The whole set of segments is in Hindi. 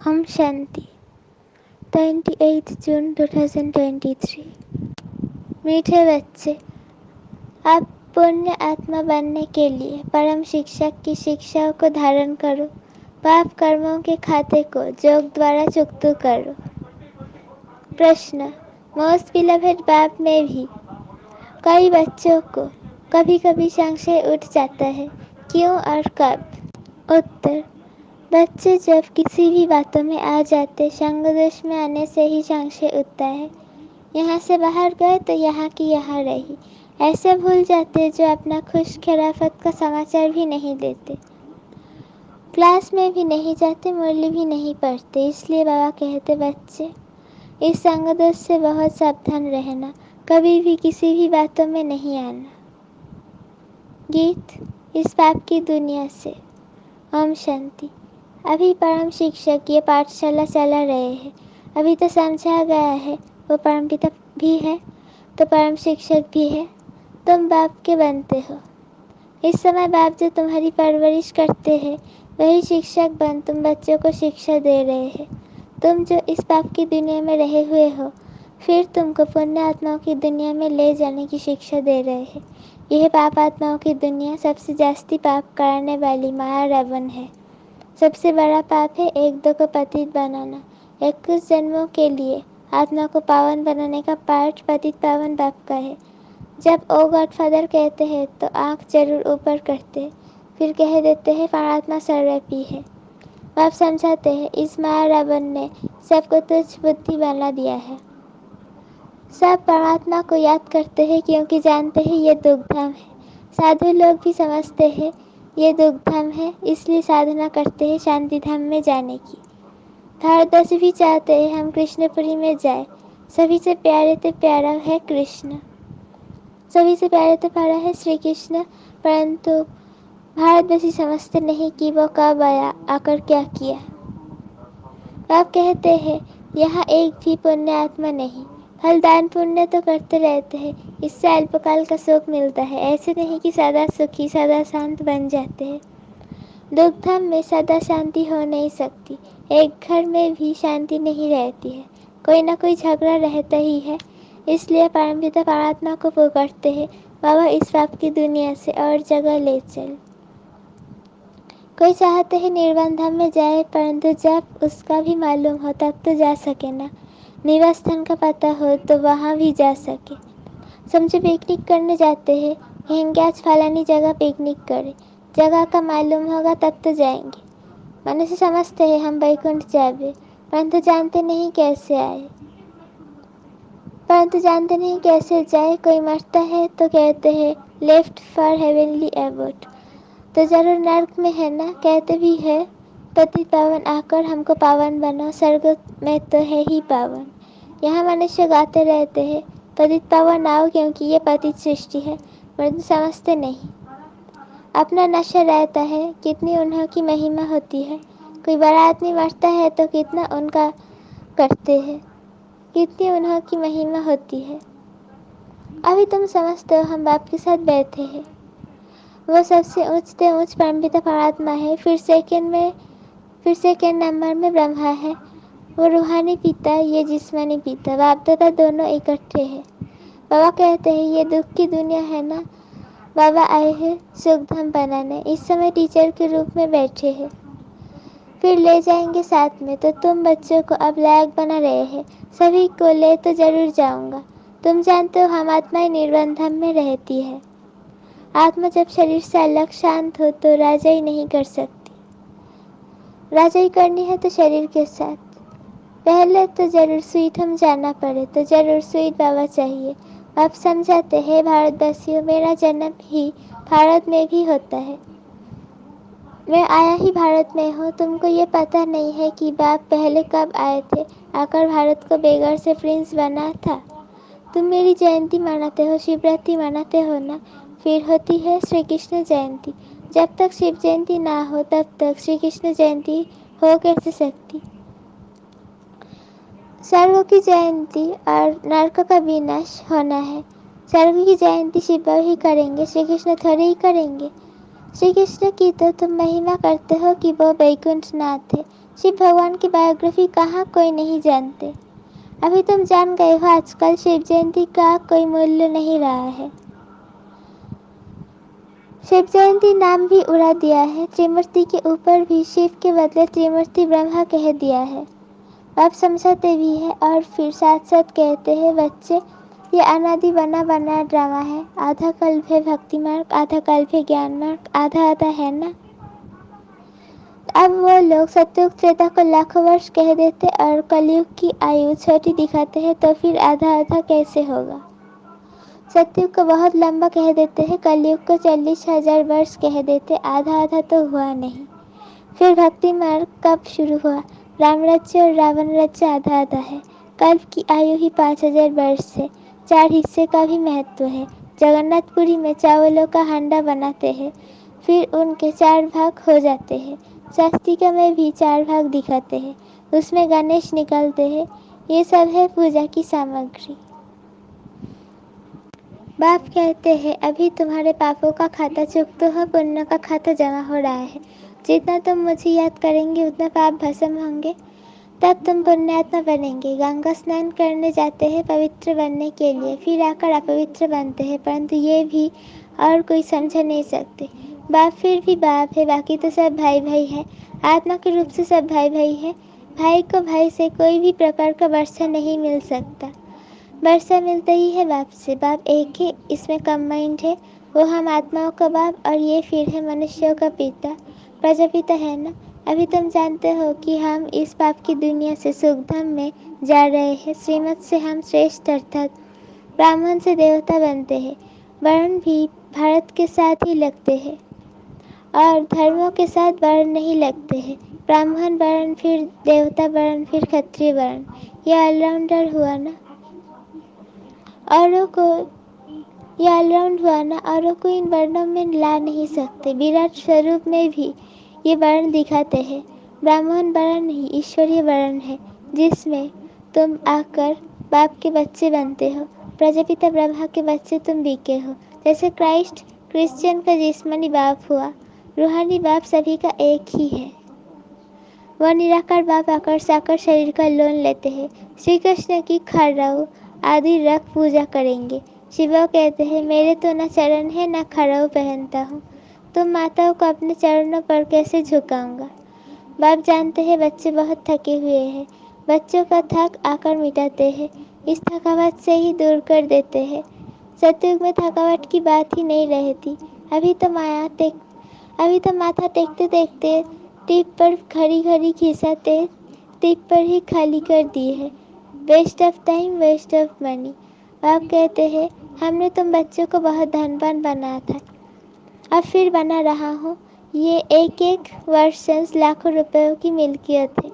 ओम शांति 28 जून 2023। मीठे बच्चे, आप पुण्य आत्मा बनने के लिए परम शिक्षक की शिक्षाओं को धारण करो। पाप कर्मों के खाते को योग द्वारा चुकता करो। प्रश्न, मोस्ट बिलवेड बाप में भी कई बच्चों को कभी कभी संशय उठ जाता है, क्यों और कब? उत्तर, बच्चे जब किसी भी बातों में आ जाते, संगदोष में आने से ही संशय उठता है। यहाँ से बाहर गए तो यहाँ की यहाँ रही, ऐसे भूल जाते जो अपना खुश खिलाफत का समाचार भी नहीं देते, क्लास में भी नहीं जाते, मुरली भी नहीं पढ़ते। इसलिए बाबा कहते, बच्चे इस संगदोष से बहुत सावधान रहना, कभी भी किसी भी बातों में नहीं आना। गीत, इस पाप की दुनिया से। ओम शांति। अभी परम शिक्षक ये पाठशाला चला रहे हैं। अभी तो समझा गया है वो परमपिता भी है तो परम शिक्षक भी है। तुम बाप के बनते हो। इस समय बाप जो तुम्हारी परवरिश करते हैं वही शिक्षक बन तुम बच्चों को शिक्षा दे रहे हैं। तुम जो इस पाप की दुनिया में रहे हुए हो, फिर तुमको पुण्य आत्माओं की दुनिया में ले जाने की शिक्षा दे रहे हैं। यह पाप आत्माओं की दुनिया सबसे जास्ती पाप करने वाली माया रावण है। सबसे बड़ा पाप है एक दो को पतित बनाना। 21 जन्मों के लिए आत्मा को पावन बनाने का पाठ पतित पावन बाप का है। जब ओ गॉडफादर कहते हैं तो आंख जरूर ऊपर करते हैं, फिर कह देते हैं परमात्मा सर्वव्यापी है। बाप समझाते हैं इस माया रावण ने सबको तुच्छ बुद्धि बना दिया है। सब परमात्मा को याद करते हैं क्योंकि जानते हैं ये दुखधाम है। साधु लोग भी समझते हैं ये दुखधाम है, इसलिए साधना करते हैं शांति धाम में जाने की। भारतवासी भी चाहते हैं हम कृष्णपुरी में जाए। सभी से प्यारे तो प्यारा है कृष्ण, सभी से प्यारे तो प्यारा है श्री कृष्ण, परंतु भारतवासी समझते नहीं कि वो कब आया, आकर क्या किया। आप कहते हैं यहाँ एक भी पुण्य आत्मा नहीं, फल दान पुण्य तो करते रहते हैं, इससे अल्पकाल का सुख मिलता है। ऐसे नहीं कि सदा सुखी सदा शांत बन जाते हैं। दुखधाम में सदा शांति हो नहीं सकती, एक घर में भी शांति नहीं रहती है, कोई ना कोई झगड़ा रहता ही है। इसलिए परमपिता परमात्मा को पुकारते हैं, बाबा इस पाप की दुनिया से और जगह ले चल। कोई चाहते हैं निर्वाण धाम में जाए, परंतु जब उसका भी मालूम हो तब तो जा सके ना। निवास स्थान का पता हो तो वहाँ भी जा सके। समझे पिकनिक करने जाते हैं, कहेंगे आज फलानी जगह पिकनिक करें, जगह का मालूम होगा तब तो जाएंगे। मन से समझते हैं हम वैकुंठ जावे, परंतु जानते नहीं कैसे जाए। कोई मरता है तो कहते हैं लेफ्ट फॉर हेवनली एबोर्ड, तो जरूर नर्क में है ना। कहते भी है पति पावन आकर हमको पावन बनाओ, स्वर्ग में तो है ही पावन। यहाँ मनुष्य गाते रहते हैं पतित पावन आओ, क्योंकि ये पतित सृष्टि है, परंतु समझते नहीं। अपना नशा रहता है, कितनी उन्हीं महिमा होती है। कोई बड़ा आदमी मरता है तो कितना उनका करते हैं, कितनी उन्हीं महिमा होती है। अभी तुम समझते हो हम बाप के साथ बैठे हैं, वो सबसे ऊंचते ऊंच परमपिता परमात्मा है। फिर सेकेंड नंबर में ब्रह्मा है, वो रूहानी पिता, ये जिस्मानी पिता, बाप दादा दोनों इकट्ठे हैं। बाबा कहते हैं ये दुख की दुनिया है ना, बाबा आए हैं सुखधाम बनाने, इस समय टीचर के रूप में बैठे हैं, फिर ले जाएंगे साथ में। तो तुम बच्चों को अब लायक बना रहे हैं, सभी को ले तो जरूर जाऊंगा। तुम जानते हो हम आत्माएं निर्वाण धाम में रहती है। आत्मा जब शरीर से अलग शांत हो तो राजाई नहीं कर सकती, राजाई करनी है तो शरीर के साथ। पहले तो जरूर स्वीट हम जाना पड़े तो जरूर स्वीट बाबा चाहिए। आप समझाते हैं भारतवासियों, मेरा जन्म ही भारत में भी होता है, मैं आया ही भारत में हूँ। तुमको ये पता नहीं है कि बाप पहले कब आए थे, आकर भारत को बेगर से प्रिंस बना था। तुम मेरी जयंती मनाते हो, शिवरात्रि मनाते हो ना, फिर होती है श्री कृष्ण जयंती। जब तक शिव जयंती ना हो तब तक श्री कृष्ण जयंती हो कैसे सकती। स्वर्ग की जयंती और नरक का विनाश होना है। स्वर्ग की जयंती शिव ही करेंगे, श्री कृष्ण थोड़े ही करेंगे। श्री कृष्ण की तो तुम महिमा करते हो कि वो वैकुंठ नाथ थे, शिव भगवान की बायोग्राफी कहाँ कोई नहीं जानते। अभी तुम जान गए हो आजकल शिव जयंती का कोई मूल्य नहीं रहा है। शिव जयंती नाम भी उड़ा दिया है। त्रिमूर्ति के ऊपर भी शिव के बदले त्रिमूर्ति ब्रह्मा कह दिया है। आप समझाते भी है और फिर साथ साथ कहते हैं बच्चे ये अनादि बना बना ड्रामा है। आधा कल्प है भक्ति मार्ग, आधा कल्प है ज्ञान मार्ग, आधा आधा है ना। अब वो लोग सतयुग त्रेता को लाखों वर्ष कह देते और कलयुग की आयु छोटी दिखाते हैं, तो फिर आधा आधा कैसे होगा। सतयुग को बहुत लंबा कह देते हैं, कलयुग को 40,000 वर्ष कह देते, आधा आधा तो हुआ नहीं। फिर भक्ति मार्ग कब शुरू हुआ। राम राज्य और रावण राज्य आधा आधा है। कल्प की आयु ही 5,000 वर्ष है। 4 हिस्से का भी महत्व है। जगन्नाथपुरी में चावलों का हांडा बनाते हैं, फिर उनके 4 भाग हो जाते हैं। शास्त्रिका में भी 4 भाग दिखाते हैं, उसमें गणेश निकलते हैं। ये सब है पूजा की सामग्री। बाप कहते हैं अभी तुम्हारे पापों का खाता चुकता हो, पुण्य का खाता जमा हो रहा है। जितना तुम मुझे याद करेंगे उतना पाप भस्म होंगे, तब तुम पुण्यात्मा बनेंगे। गंगा स्नान करने जाते हैं पवित्र बनने के लिए, फिर आकर अपवित्र बनते हैं, परंतु ये भी और कोई समझ नहीं सकते। बाप फिर भी बाप है, बाकी तो सब भाई भाई है। आत्मा के रूप से सब भाई भाई है। भाई को भाई से कोई भी प्रकार का वर्षा नहीं मिल सकता। वर्षा मिलता ही है बाप से। बाप एक ही, इसमें कंबाइंड है। वो हम आत्माओं का बाप और ये फिर है मनुष्यों का पिता, प्रजापिता है ना। अभी तुम जानते हो कि हम इस पाप की दुनिया से सुखधाम में जा रहे हैं। श्रीमत से हम श्रेष्ठ अर्थात ब्राह्मण से देवता बनते हैं। वर्ण भी भारत के साथ ही लगते हैं और धर्मों के साथ वर्ण नहीं लगते हैं। ब्राह्मण वर्ण, फिर देवता वर्ण, फिर क्षत्रिय वर्ण। यह ऑलराउंडर हुआ ना। औरों को ये ऑलराउंड हुआ ना। औरों को इन वर्णों में ला नहीं सकते। विराट स्वरूप में भी ये वर्ण दिखाते हैं। ब्राह्मण वर्ण ही ईश्वरीय वर्ण है, जिसमें तुम आकर बाप के बच्चे बनते हो। प्रजापिता ब्रह्मा के बच्चे तुम बीके हो। जैसे क्राइस्ट क्रिश्चियन का जिस्मानी बाप हुआ, रूहानी बाप सभी का एक ही है। वह निराकार बाप आकर साकार शरीर का लोन लेते हैं। श्री कृष्ण की खड़ाऊ आदि रख पूजा करेंगे। शिव कहते हैं मेरे तो न चरण है न खड़ाऊ पहनता हूँ, तुम माताओं को अपने चरणों पर कैसे झुकाऊंगा। बाप जानते हैं बच्चे बहुत थके हुए हैं। बच्चों का थक आकर मिटाते हैं, इस थकावट से ही दूर कर देते हैं। सतयुग में थकावट की बात ही नहीं रहती। अभी तो माथा टेकते टेकते टिप पर घड़ी घड़ी खिसाते, टिप पर ही खाली कर दिए है। Waste of time, waste of money. आप कहते हैं हमने तुम बच्चों को बहुत धनवान बनाया था, अब फिर बना रहा हूँ। ये एक एक वर्षंस लाखों रुपयों की मिल्कियत है।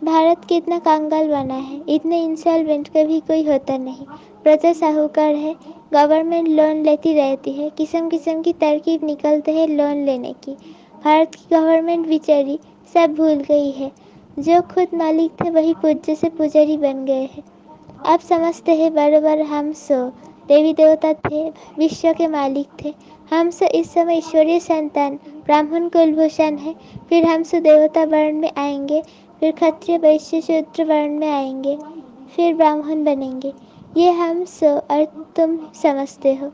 भारत कितना कंगाल बना है, इतने इंसॉल्वेंट कभी कोई होता नहीं। प्रजा साहूकार है, गवर्नमेंट लोन लेती रहती है, किस्म किस्म की तरकीब निकलते हैं लोन लेने की। भारत की गवर्नमेंट बेचारी सब भूल गई है। जो खुद मालिक थे वही पूज्य से पुजारी बन गए हैं। अब समझते हैं बराबर हम सो देवी देवता थे, विश्व के मालिक थे। हम सो इस समय ईश्वरीय संतान ब्राह्मण कुलभूषण है। फिर हम सो देवता वर्ण में आएंगे, फिर क्षत्रिय वैश्य शूद्र वर्ण में आएंगे, फिर ब्राह्मण बनेंगे। ये हम सो और तुम समझते हो।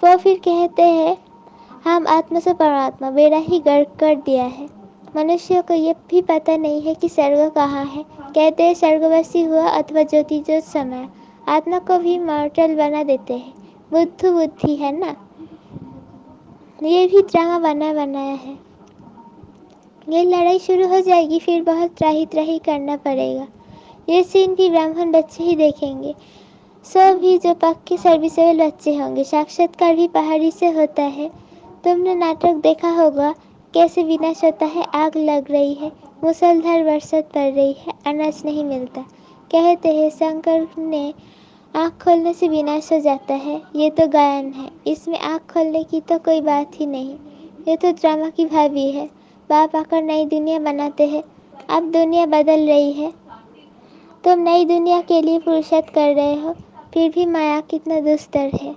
वो फिर कहते हैं हम आत्मा से परमात्मा बेड़ा ही गर्क कर दिया है। मनुष्यों को ये भी पता नहीं है कि स्वर्ग कहाँ है। कहते हैं स्वर्गवासी हुआ अथवा ज्योति ज्योत समय। आत्मा को भी मॉर्टल बना देते हैं। बुद्धू बुद्धि है ना। ये भी ड्रामा बना बनाया है। ये लड़ाई शुरू हो जाएगी, फिर बहुत त्राही त्राही करना पड़ेगा। ये सीन भी ब्राह्मण बच्चे ही देखेंगे। सो भी जो पक्के सर्विसेबल बच्चे होंगे। साक्षात्कार भी पहाड़ी से होता है। तुमने नाटक देखा होगा, कैसे विनाश होता है। आग लग रही है, मूसलधार बरसात पड़ रही है, अनाज नहीं मिलता। कहते हैं शंकर ने आँख खोलने से विनाश हो जाता है। ये तो गायन है, इसमें आँख खोलने की तो कोई बात ही नहीं। ये तो ड्रामा की भाभी है। बाप आकर नई दुनिया बनाते हैं। अब दुनिया बदल रही है, तुम नई दुनिया के लिए पुरुषार्थ कर रहे हो, फिर भी माया कितना दुस्तर है।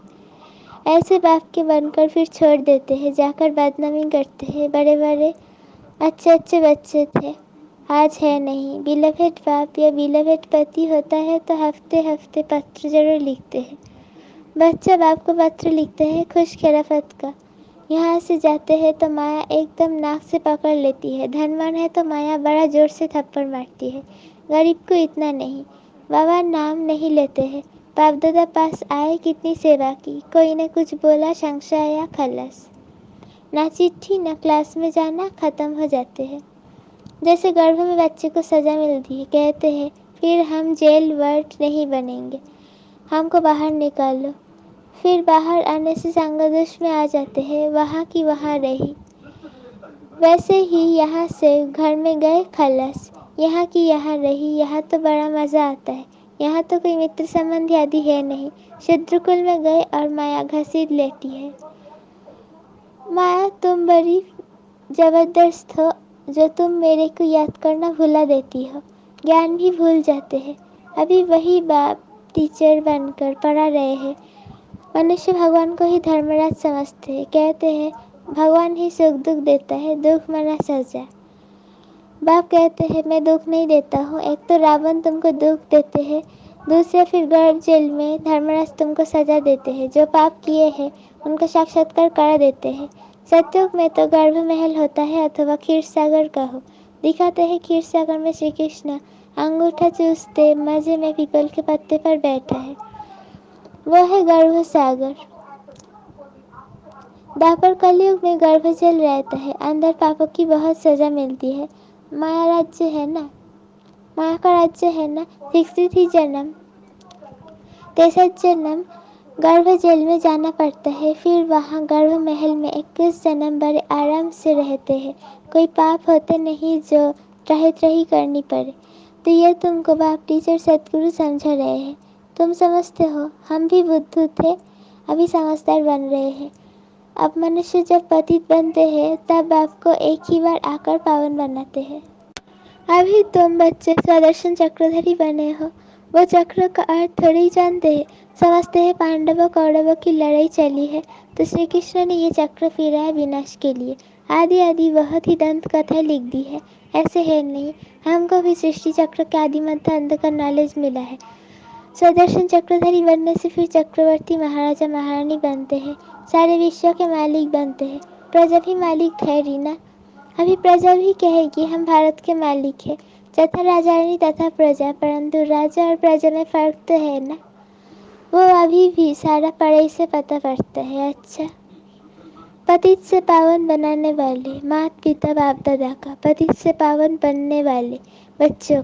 ऐसे बाप के बनकर फिर छोड़ देते हैं, जाकर बदनामी करते हैं। बड़े बड़े अच्छे अच्छे बच्चे थे, आज है नहीं। बिलवेड बाप या बिलवेड पति होता है तो हफ्ते हफ्ते पत्र जरूर लिखते हैं। बच्चा बाप को पत्र लिखते हैं खुश खिलाफत का। यहाँ से जाते हैं तो माया एकदम नाक से पकड़ लेती है। धनवान है तो माया बड़ा जोर से थप्पड़ मारती है। गरीब को इतना नहीं। बाबा नाम नहीं लेते हैं। बाप दादा पास आए कितनी सेवा की, कोई ने कुछ बोला शंका या खल्लास। ना चिट्ठी ना क्लास में जाना, खत्म हो जाते हैं। जैसे गर्भ में बच्चे को सजा मिलती है, कहते हैं फिर हम जेल वर्ड नहीं बनेंगे, हमको बाहर निकालो। फिर बाहर आने से संगदोष में आ जाते हैं, वहाँ की वहाँ रही। वैसे ही यहाँ से घर में गए खल्लास, यहाँ की यहाँ रही। यहाँ तो बड़ा मज़ा आता है। यहाँ तो कोई मित्र संबंधी आदि है नहीं। शूद्रकुल में गए और माया घसीट लेती है। माया तुम बड़ी जबरदस्त हो, जो तुम मेरे को याद करना भुला देती हो। ज्ञान भी भूल जाते हैं। अभी वही बाप टीचर बनकर पढ़ा रहे हैं। मनुष्य भगवान को ही धर्मराज समझते हैं। कहते हैं भगवान ही सुख दुख देता है, दुख मना सजा। बाप कहते हैं मैं दुख नहीं देता हूँ। एक तो रावण तुमको दुख देते हैं, दूसरे फिर गर्भ जेल में धर्मराज तुमको सजा देते हैं। जो पाप किए हैं उनको साक्षात्कार करा देते हैं। सत्युग में तो गर्भ महल होता है अथवा क्षीर सागर कहो। दिखाते हैं क्षीर सागर में श्री कृष्ण अंगूठा चूसते मजे में पीपल के पत्ते पर बैठा है, वो है गर्भ सागर। द्वापर कलयुग में गर्भ जल रहता है, अंदर पापों की बहुत सजा मिलती है। माया राज्य है ना, माया का राज्य है ना। 63 जन्म 63 जन्म गर्भ जेल में जाना पड़ता है। फिर वहाँ गर्भ महल में 21 जन्म बड़े आराम से रहते हैं। कोई पाप होते नहीं जो त्राही त्राही करनी पड़े। तो ये तुमको बाप टीचर सदगुरु समझा रहे हैं। तुम समझते हो हम भी बुद्धू थे, अभी समझदार बन रहे हैं। अब मनुष्य जब पतित बनते हैं तब आपको एक ही बार आकर पावन बनाते हैं। अभी तुम बच्चे स्वदर्शन चक्रधारी बने हो। वो चक्र का अर्थ थोड़ी जानते हैं। समझते हैं पांडवों कौरवों की लड़ाई चली है तो श्री कृष्ण ने ये चक्र फिराया विनाश के लिए। आदि आदि बहुत ही दंत कथा लिख दी है। ऐसे है नहीं, हमको भी सृष्टि चक्र के आदि मध्य अंत का नॉलेज मिला है। स्वदर्शन चक्रधारी बनने से फिर चक्रवर्ती महाराजा महारानी बनते हैं, सारे विश्व के मालिक बनते हैं। प्रजा भी मालिक ठहरी ना। अभी प्रजा भी कहेगी हम भारत के मालिक हैं। जथा राजा रानी तथा प्रजा, परंतु राजा और प्रजा में फर्क तो है ना। वो अभी भी सारा पढ़ाई से पता पड़ता है। अच्छा, पतित से पावन बनाने वाले माता पिता बाप दादा का, पतित से पावन बनने वाले बच्चों को